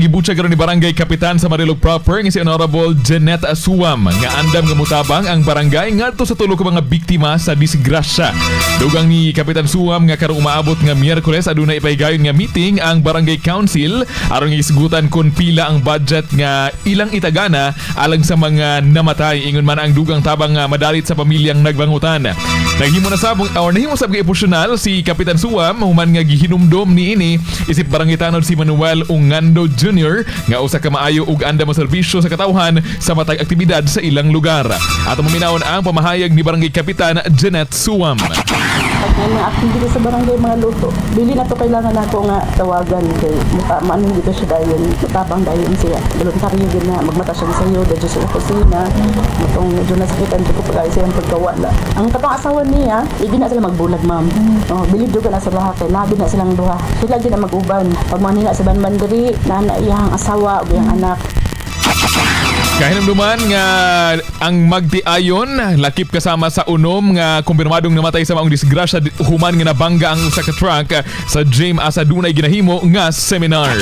Gibutsya karon ni Barangay Kapitan sa Marilog proper nga si Honorable Jeanette Asuam nga andam nga mutabang ang barangay ngadto sa tulo ka mga biktima sa disgrasya. Dugang ni Kapitan Suam nga karong umaabot nga Miyerkules adunay ipaygayon nga meeting ang Barangay Council aron isgutan kon pila ang budget nga ilang itagana alang sa mga namatay. Ingon man ang dugang tabang nga madalit sa pamilyang nagbangutan. Naghimo na sabong or nahimo sab emosyonal si Kapitan Suam human nga gihinumdom niini isip barangay tanod si Manuel Ungando Jr. nga usa ka maayo ug andam mo serbisyo sa katawhan sa matag aktibidad sa ilang lugar. Ato maminawon ang pamahayag ni Barangay Kapitan Jeanette Suam. Pag may activity sa barangay mga luto, dili na to kailangan ako nga tawagan kay maano dito siya dayon, matabang dayon siya. Voluntaryo din na magmata siya sa iyo dito sa opisina. Matong medyo nasakitan ko pag siya ang pagkawala. Ang katong asawa niya, hindi na sila magbulag, ma'am. Oh, bilib duga na sa lahat kay labi na silang duha. Sila din na mag-uban. Pag manina sa banbandiri, nana iyang asawa ug iyang anak. Kahinumduman nga ang magtiayon lakip kasama sa unom nga kumpirmadong namatay sa maong disgrasya human nga nabangga ang usa ka truck sa James asa dunay ginahimo nga seminar.